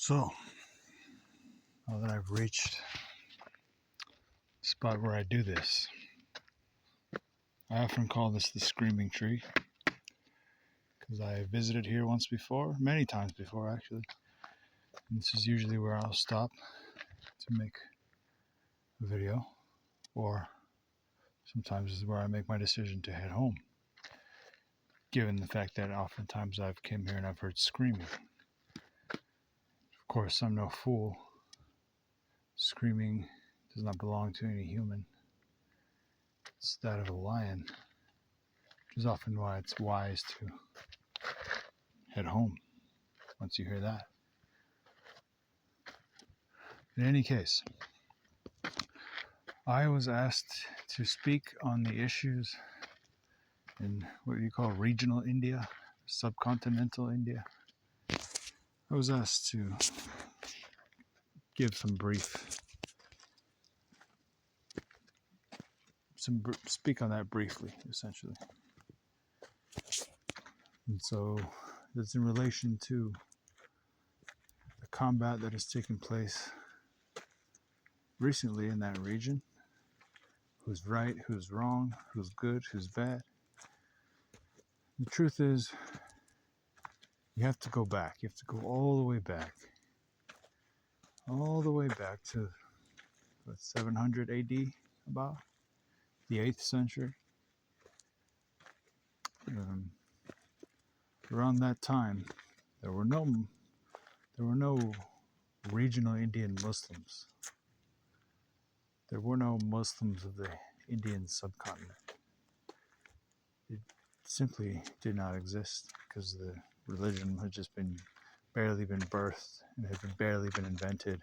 So, now that I've reached the spot where I do this, I often call this the screaming tree because I visited here once before, many times before actually. And this is usually where I'll stop to make a video, or sometimes this is where I make my decision to head home, given the fact that oftentimes I've come here and I've heard screaming. Of course, I'm no fool. Screaming does not belong to any human. It's that of a lion, which is often why it's wise to head home once you hear that. In any case, I was asked to speak on the issues in what you call regional India, subcontinental India. I was asked to give speak on that briefly, essentially. And so it's in relation to the combat that has taken place recently in that region. Who's right, who's wrong, who's good, who's bad. The truth is, you have to go back. You have to go all the way back. All the way back to 700 AD, about the 8th century. Around that time, there were no regional Indian Muslims. There were no Muslims of the Indian subcontinent. It simply did not exist because the religion had just barely been birthed and had barely been invented.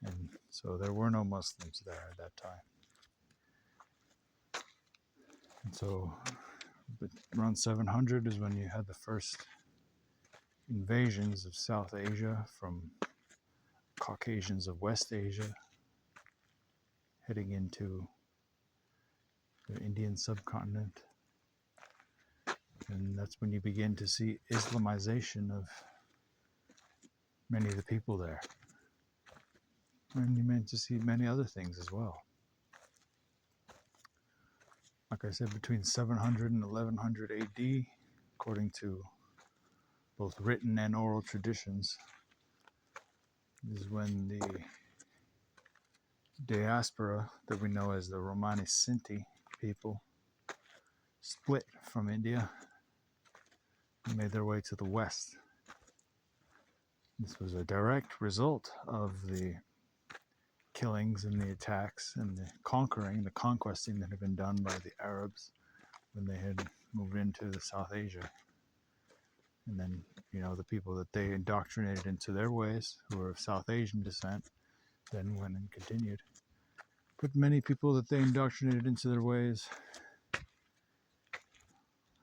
And so there were no Muslims there at that time. And so around 700 is when you had the first invasions of South Asia from Caucasians of West Asia heading into the Indian subcontinent. And that's when you begin to see Islamization of many of the people there. And you begin to see many other things as well. Like I said, between 700 and 1100 AD, according to both written and oral traditions, is when the diaspora that we know as the Romani Sinti people split from India and made their way to the west. This was a direct result of the killings and the attacks and the conquesting that had been done by the Arabs when they had moved into South Asia. And then, the people that they indoctrinated into their ways, who were of South Asian descent, then went and continued. But many people that they indoctrinated into their ways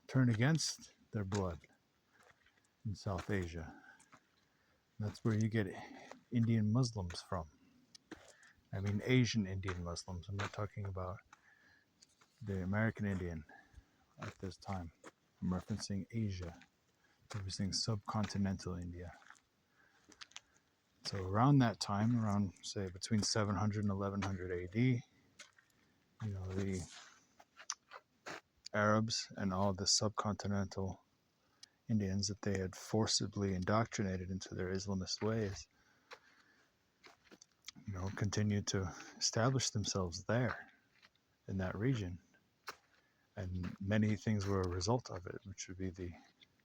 turned against their blood in South Asia. That's where you get Indian Muslims from. I mean Asian Indian Muslims. I'm not talking about the American Indian at this time. I'm referencing Asia, referencing subcontinental India. So around that time, around, say, between 700 and 1100 AD, the Arabs and all the subcontinental Indians that they had forcibly indoctrinated into their Islamist ways, continued to establish themselves there in that region. And many things were a result of it, which would be the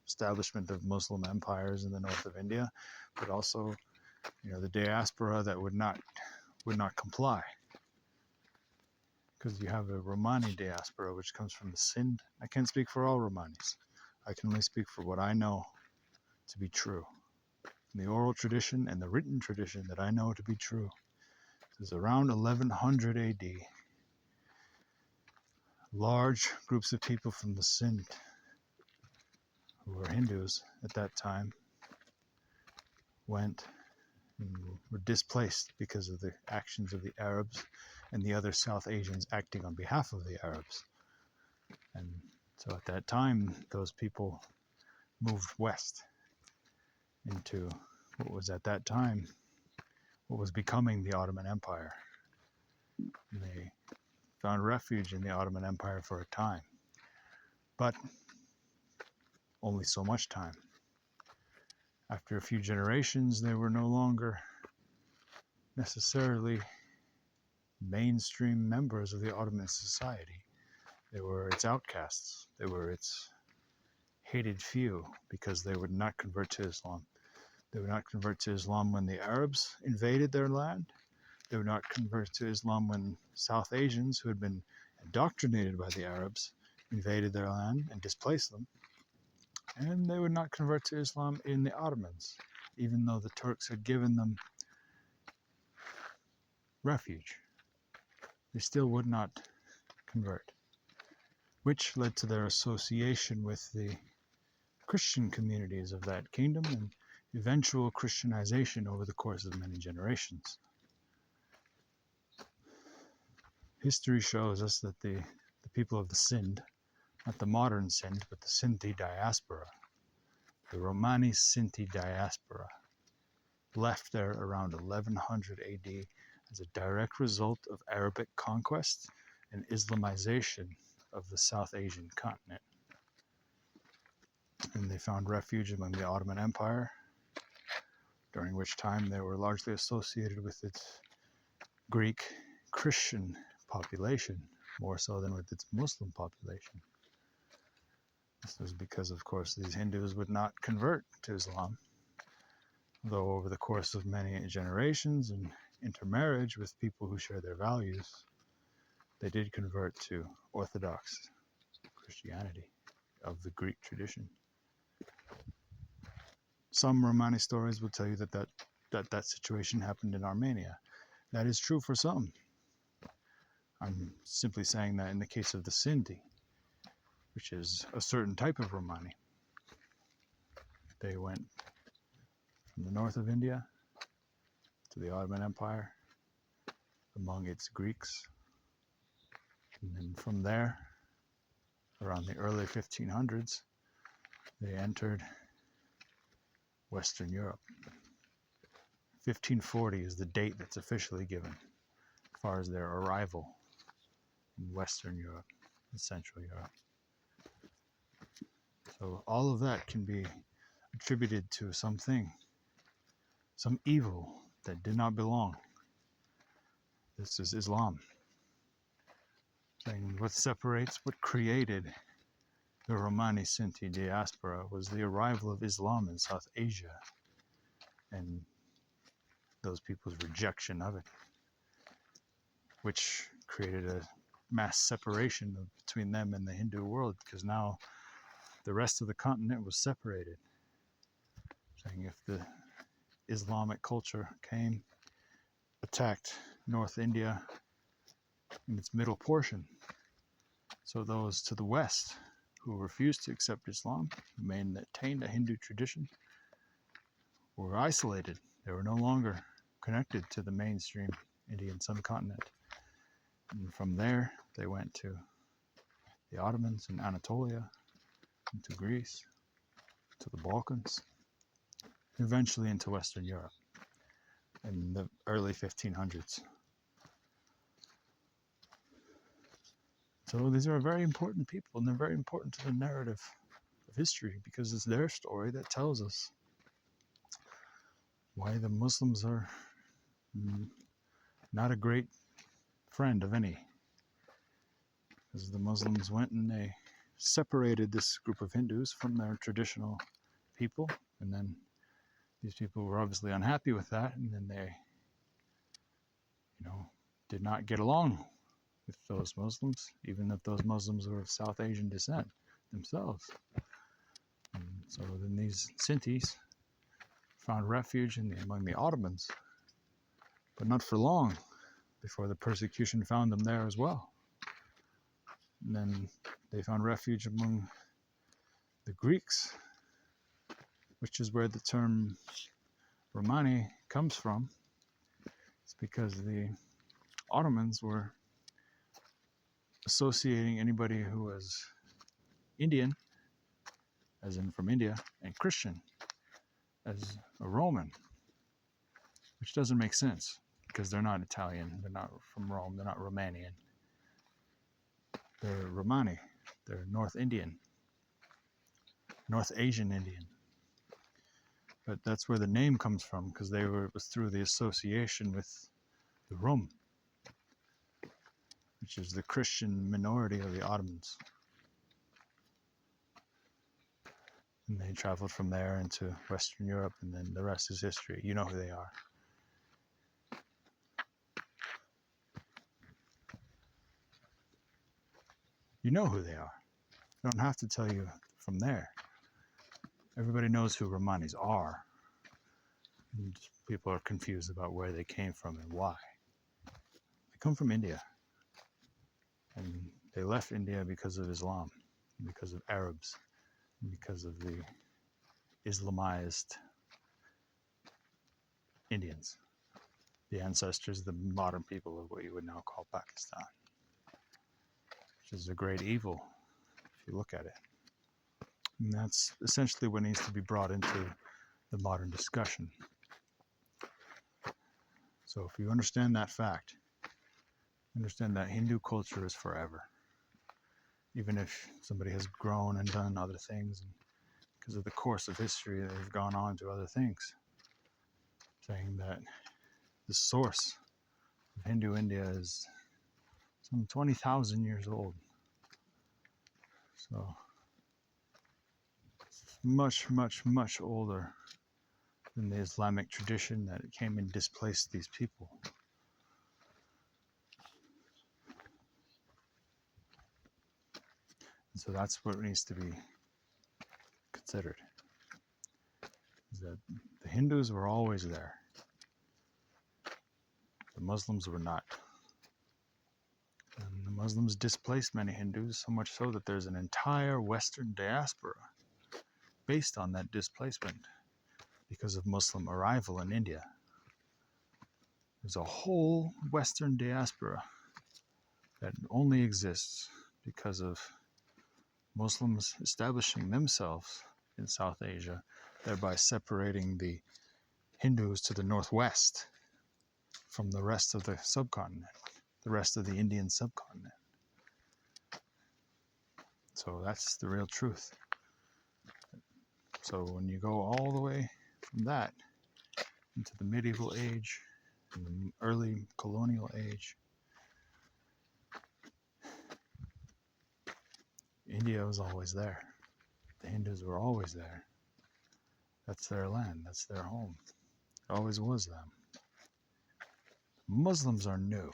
establishment of Muslim empires in the north of India, but also, the diaspora that would not comply. Because you have a Romani diaspora, which comes from the Sind. I can't speak for all Romanis. I can only speak for what I know to be true. The oral tradition and the written tradition that I know to be true is around 1100 AD. Large groups of people from the Sind, who were Hindus at that time, went and were displaced because of the actions of the Arabs and the other South Asians acting on behalf of the Arabs. And so at that time, those people moved west into what was at that time, what was becoming the Ottoman Empire. They found refuge in the Ottoman Empire for a time, but only so much time. After a few generations, they were no longer necessarily mainstream members of the Ottoman society. They were its outcasts. They were its hated few because they would not convert to Islam. They would not convert to Islam when the Arabs invaded their land. They would not convert to Islam when South Asians, who had been indoctrinated by the Arabs, invaded their land and displaced them. And they would not convert to Islam in the Ottomans, even though the Turks had given them refuge. They still would not convert, which led to their association with the Christian communities of that kingdom and eventual Christianization over the course of many generations. History shows us that the people of the Sind, not the modern Sind, but the Sinti diaspora, the Romani Sinti diaspora, left there around 1100 AD as a direct result of Arabic conquest and Islamization of the South Asian continent. And they found refuge among the Ottoman Empire, during which time they were largely associated with its Greek Christian population, more so than with its Muslim population. This was because, of course, these Hindus would not convert to Islam, though over the course of many generations and intermarriage with people who share their values, they did convert to Orthodox Christianity of the Greek tradition. Some Romani stories will tell you that situation happened in Armenia. That is true for some. I'm simply saying that in the case of the Sindhi, which is a certain type of Romani, they went from the north of India to the Ottoman Empire among its Greeks, and then from there, around the early 1500s, they entered Western Europe. 1540 is the date that's officially given as far as their arrival in Western Europe and Central Europe. So all of that can be attributed to something, some evil that did not belong. This is Islam. Saying what separates, what created the Romani Sinti diaspora was the arrival of Islam in South Asia and those people's rejection of it, which created a mass separation between them and the Hindu world, because now the rest of the continent was separated. Saying if the Islamic culture came, attacked North India in its middle portion, so those to the west who refused to accept Islam, who maintained a Hindu tradition, were isolated. They were no longer connected to the mainstream Indian subcontinent. And from there, they went to the Ottomans in Anatolia, into Greece, to the Balkans, eventually into Western Europe in the early 1500s. So these are very important people, and they're very important to the narrative of history, because it's their story that tells us why the Muslims are not a great friend of any. Because the Muslims went and they separated this group of Hindus from their traditional people, and then these people were obviously unhappy with that, and then they, did not get along with those Muslims, even if those Muslims were of South Asian descent themselves. And so then these Sintis found refuge among the Ottomans, but not for long before the persecution found them there as well. And then they found refuge among the Greeks, which is where the term Romani comes from. It's because the Ottomans were associating anybody who was Indian, as in from India, and Christian, as a Roman. which doesn't make sense because they're not Italian, they're not from Rome, they're not Romanian. They're Romani, they're North Indian, North Asian Indian. But that's where the name comes from, because it was through the association with the Rum, which is the Christian minority of the Ottomans. And they traveled from there into Western Europe, and then the rest is history. You know who they are. You know who they are. I don't have to tell you from there. Everybody knows who Romanis are. And people are confused about where they came from and why. They come from India. And they left India because of Islam, because of Arabs, because of the Islamized Indians, the ancestors, the modern people of what you would now call Pakistan, which is a great evil if you look at it. And that's essentially what needs to be brought into the modern discussion. So if you understand that fact, understand that Hindu culture is forever. Even if somebody has grown and done other things, and because of the course of history, they've gone on to other things, saying that the source of Hindu India is some 20,000 years old. So it's much, much, much older than the Islamic tradition that came and displaced these people. And so that's what needs to be considered, is that the Hindus were always there. The Muslims were not. And the Muslims displaced many Hindus, so much so that there's an entire Western diaspora based on that displacement because of Muslim arrival in India. There's a whole Western diaspora that only exists because of Muslims establishing themselves in South Asia, thereby separating the Hindus to the northwest from the rest of the subcontinent, the rest of the Indian subcontinent. So that's the real truth. So when you go all the way from that into the medieval age and the early colonial age, India was always there. The Hindus were always there. That's their land, that's their home. It always was them. Muslims are new.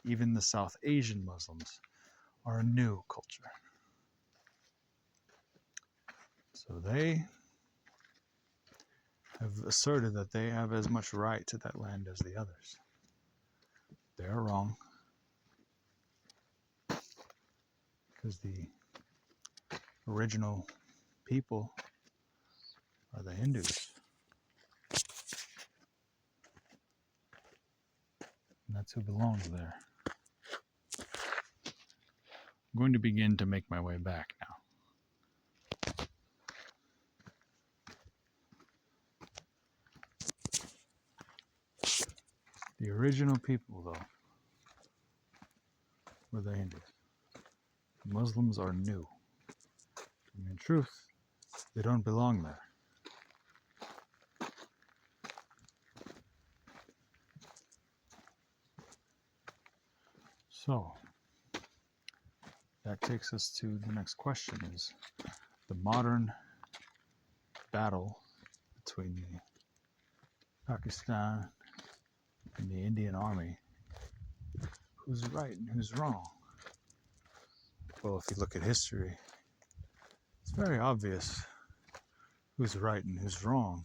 Even the South Asian Muslims are a new culture. So they have asserted that they have as much right to that land as the others. They are wrong, because the original people are the Hindus. And that's who belongs there. I'm going to begin to make my way back now. The original people, though, were the Hindus. The Muslims are new. And in truth, they don't belong there. So, that takes us to the next question, is the modern battle between the Pakistan and the Indian army. Who's right and who's wrong? Well, if you look at history, it's very obvious who's right and who's wrong.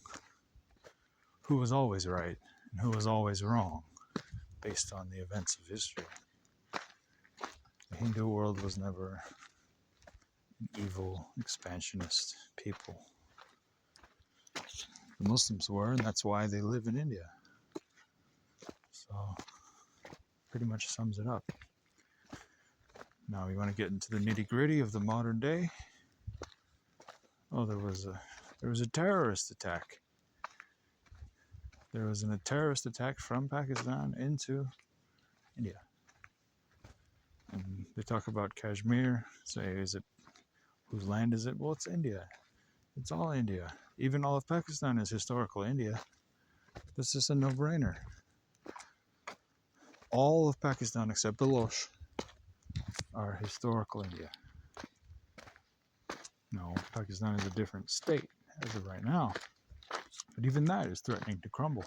Who was always right and who was always wrong, based on the events of history. The Hindu world was never an evil, expansionist people. The Muslims were, and that's why they live in India. So, pretty much sums it up. Now we want to get into the nitty-gritty of the modern day. Oh, there was a terrorist attack there was a terrorist attack from Pakistan into India. And they talk about Kashmir, say, is it, whose land is it? Well, it's India. It's all India. Even all of Pakistan is historical India. This is a no-brainer. All of Pakistan except Baloch are historical India. No, Pakistan is a different state as of right now. But even that is threatening to crumble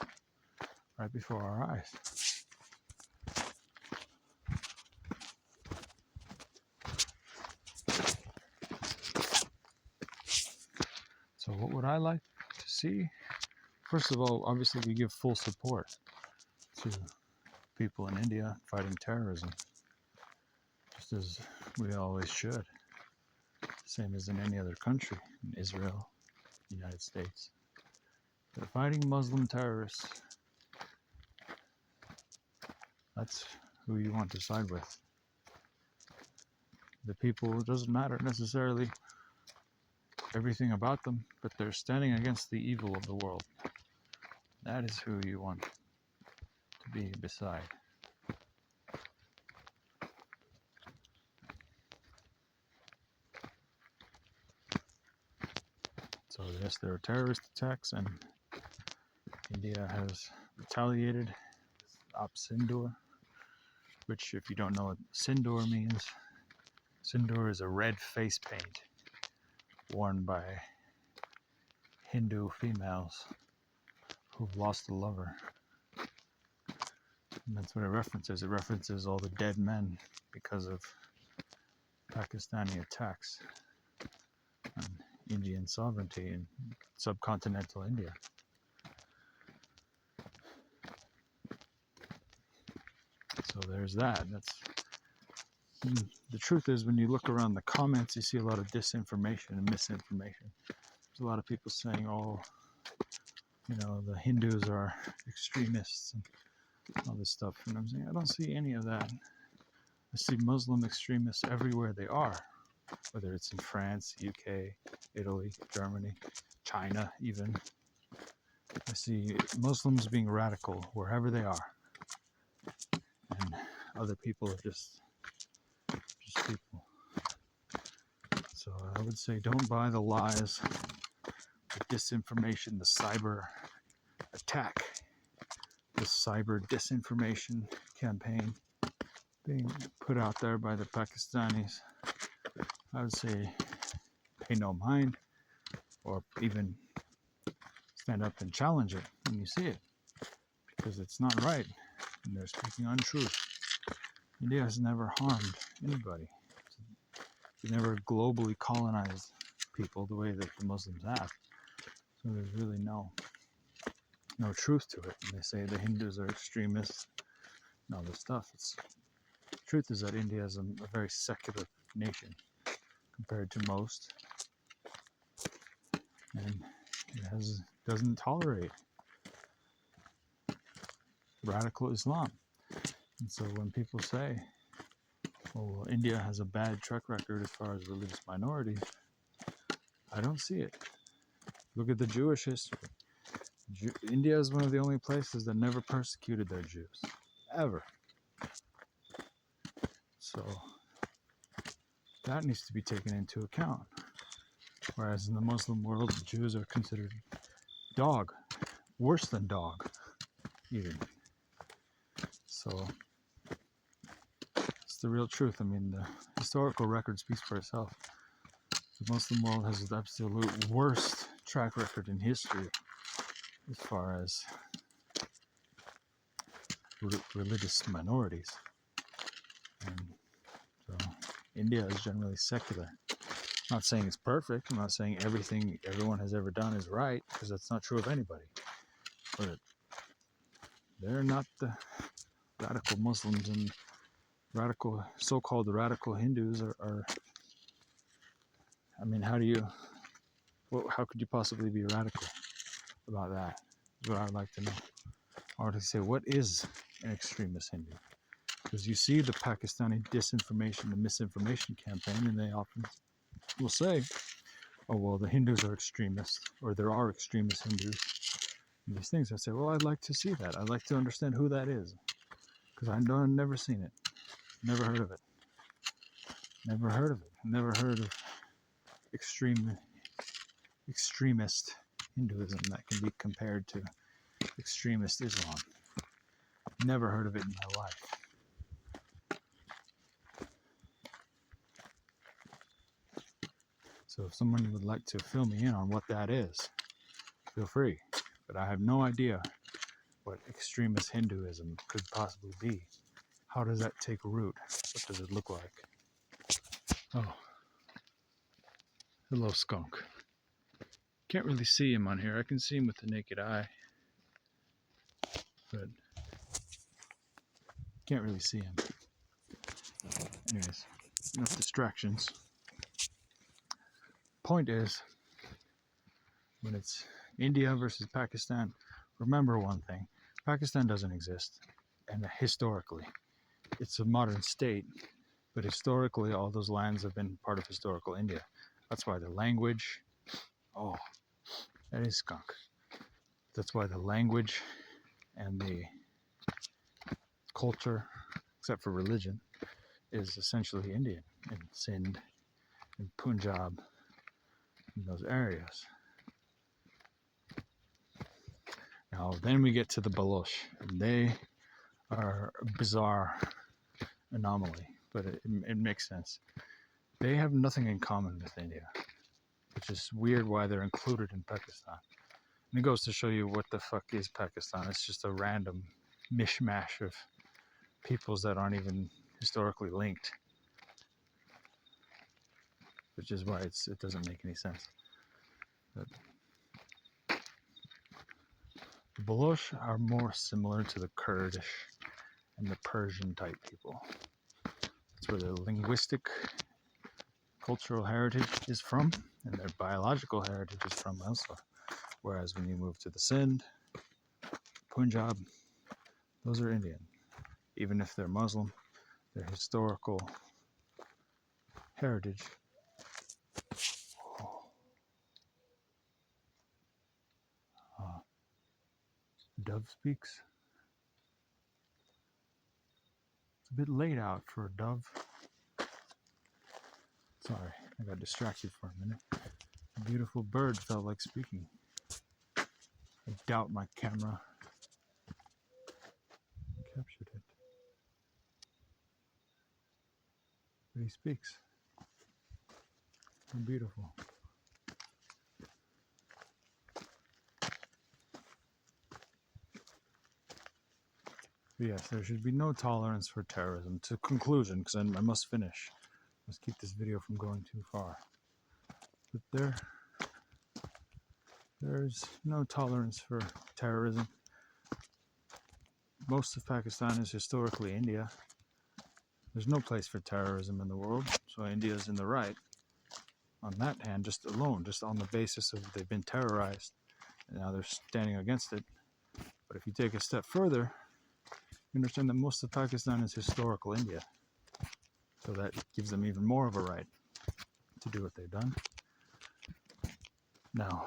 right before our eyes. So what would I like to see? First of all, obviously we give full support to people in India fighting terrorism, just as we always should. Same as in any other country, in Israel, the United States. They're fighting Muslim terrorists. That's who you want to side with. The people, it doesn't matter necessarily everything about them, but they're standing against the evil of the world. That is who you want to be beside. So yes, there are terrorist attacks, and India has retaliated with Op Sindoor, which, if you don't know what Sindoor means, Sindoor is a red face paint worn by Hindu females who've lost a lover. And that's what it references. It references all the dead men because of Pakistani attacks on Indian sovereignty in subcontinental India. So there's that. The truth is, when you look around the comments, you see a lot of disinformation and misinformation. There's a lot of people saying, oh, you know, the Hindus are extremists and all this stuff. And I'm saying, I don't see any of that. I see Muslim extremists everywhere they are, whether it's in France, UK, Italy, Germany, China even. I see Muslims being radical wherever they are. And other people are just people. So I would say don't buy the lies, the disinformation, the cyber attack, the cyber disinformation campaign being put out there by the Pakistanis. I would say pay no mind, or even stand up and challenge it when you see it, because it's not right and they're speaking untruth. India has never harmed anybody. They never globally colonized people the way that the Muslims have. So there's really no truth to it. And they say the Hindus are extremists and all this stuff. The truth is that India is a very secular nation compared to most, and it doesn't tolerate radical Islam. And so when people say, oh, well, India has a bad track record as far as religious minorities, I don't see it. Look at the Jewish history. India is one of the only places that never persecuted their Jews, ever. So that needs to be taken into account. Whereas in the Muslim world, the Jews are considered dog, worse than dog, even. So it's the real truth. I mean, the historical record speaks for itself. The Muslim world has the absolute worst track record in history as far as religious minorities. And so India is generally secular. I'm not saying it's perfect. I'm not saying everything everyone has ever done is right, because that's not true of anybody. But they're not the radical Muslims, and radical, so-called radical Hindus are I mean, how could you possibly be radical about that? Is what I would like to know. Or to say, what is an extremist Hindu? Because you see the Pakistani disinformation and misinformation campaign, and they often will say, oh, well, the Hindus are extremists, or there are extremist Hindus. And these things, I say, well, I'd like to see that. I'd like to understand who that is. Because I've never seen it. Never heard of it. Never heard of it. Never heard of extremist Hinduism that can be compared to extremist Islam. Never heard of it in my life. So if someone would like to fill me in on what that is, feel free. But I have no idea what extremist Hinduism could possibly be. How does that take root? What does it look like? Oh, hello, skunk. Can't really see him on here. I can see him with the naked eye, but can't really see him. Anyways, enough distractions. Point is, when it's India versus Pakistan, remember one thing. Pakistan doesn't exist, and historically, it's a modern state, but historically all those lands have been part of historical India. That's why the language, oh, that is skunk. That's why the language and the culture, except for religion, is essentially Indian in Sindh, in Punjab, in those areas. Now, then we get to the Baloch, and they are a bizarre anomaly, but it makes sense. They have nothing in common with India, which is weird why they're included in Pakistan. And it goes to show you what the fuck is Pakistan. It's just a random mishmash of peoples that aren't even historically linked, which is why it doesn't make any sense. But the Baloch are more similar to the Kurdish and the Persian type people. That's where their linguistic, cultural heritage is from, and their biological heritage is from also. Whereas when you move to the Sindh, Punjab, those are Indian. Even if they're Muslim, their historical heritage. Dove speaks. It's a bit late out for a dove. Sorry, I got distracted for a minute. A beautiful bird felt like speaking. I doubt my camera captured it. But he speaks. How beautiful. But yes, there should be no tolerance for terrorism. To conclusion, because I must finish. Let's keep this video from going too far. But there's no tolerance for terrorism. Most of Pakistan is historically India. There's no place for terrorism in the world, so India's in the right. On that hand, just on the basis of they've been terrorized, and now they're standing against it. But if you take a step further, you understand that most of Pakistan is historical India. So that gives them even more of a right to do what they've done. Now,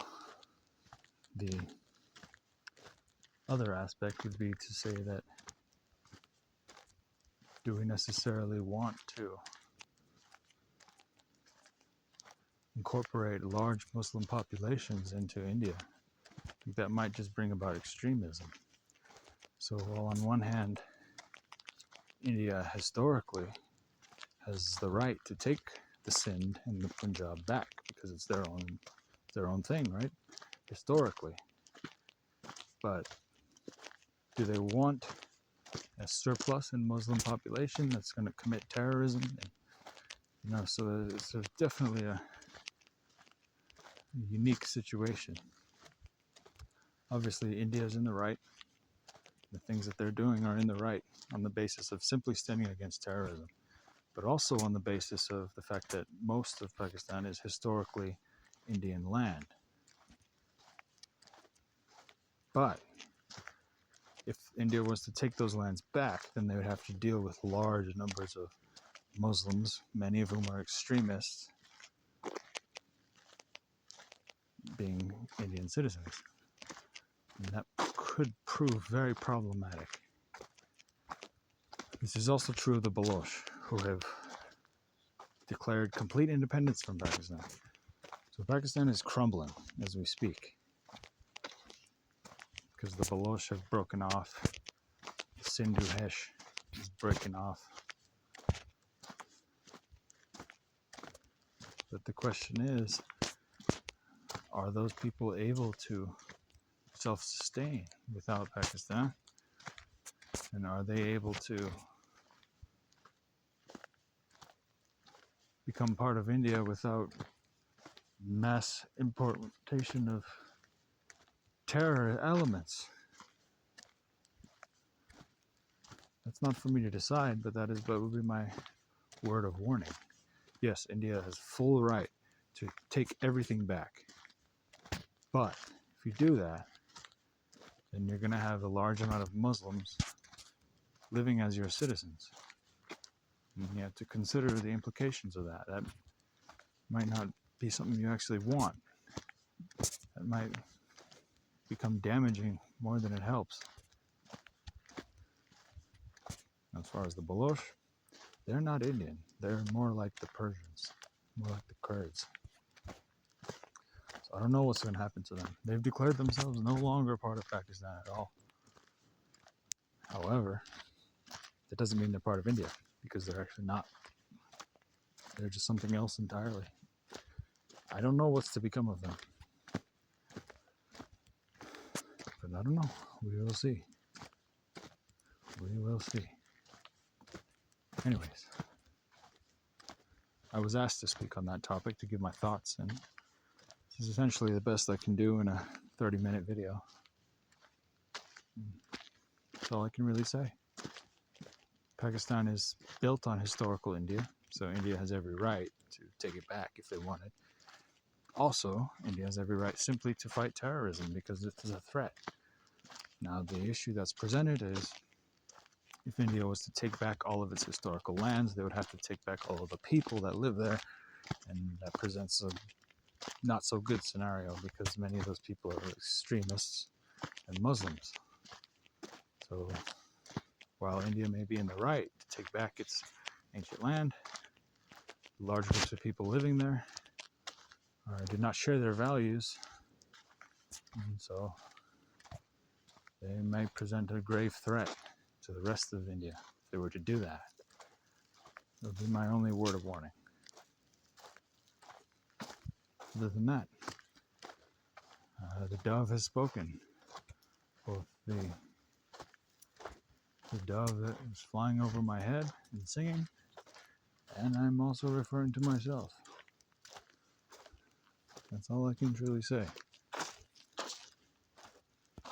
the other aspect would be to say that, do we necessarily want to incorporate large Muslim populations into India? I think that might just bring about extremism. So while on one hand, India historically has the right to take the Sindh and the Punjab back because it's their own thing, right? Historically. But do they want a surplus in Muslim population that's going to commit terrorism? And, so it's definitely a unique situation. Obviously, India is in the right. The things that they're doing are in the right on the basis of simply standing against terrorism, but also on the basis of the fact that most of Pakistan is historically Indian land. But if India was to take those lands back, then they would have to deal with large numbers of Muslims, many of whom are extremists, being Indian citizens. And that could prove very problematic. This is also true of the Baloch, who have declared complete independence from Pakistan. So Pakistan is crumbling as we speak, because the Baloch have broken off. The Sindhu Hesh is breaking off. But the question is, are those people able to self-sustain without Pakistan? And are they able to become part of India without mass importation of terror elements? That's not for me to decide, but that would be my word of warning. Yes, India has full right to take everything back. But if you do that, then you're going to have a large amount of Muslims living as your citizens. And you have to consider the implications of that. That might not be something you actually want. That might become damaging more than it helps. As far as the Baloch, they're not Indian. They're more like the Persians, more like the Kurds. So I don't know what's going to happen to them. They've declared themselves no longer part of Pakistan at all. However, that doesn't mean they're part of India, because they're actually not. They're just something else entirely. I don't know what's to become of them. But I don't know. We will see. We will see. Anyways, I was asked to speak on that topic, to give my thoughts, and this is essentially the best I can do in a 30-minute video. That's all I can really say. Pakistan is built on historical India, so India has every right to take it back if they want it. Also, India has every right simply to fight terrorism because it is a threat. Now, the issue that's presented is, if India was to take back all of its historical lands, they would have to take back all of the people that live there, and that presents a not so good scenario because many of those people are extremists and Muslims. So while India may be in the right to take back its ancient land, large groups of people living there do not share their values, and so they might present a grave threat to the rest of India if they were to do that. That would be my only word of warning. Other than that, the dove has spoken. Both the dove that was flying over my head and singing, and I'm also referring to myself. That's all I can truly say.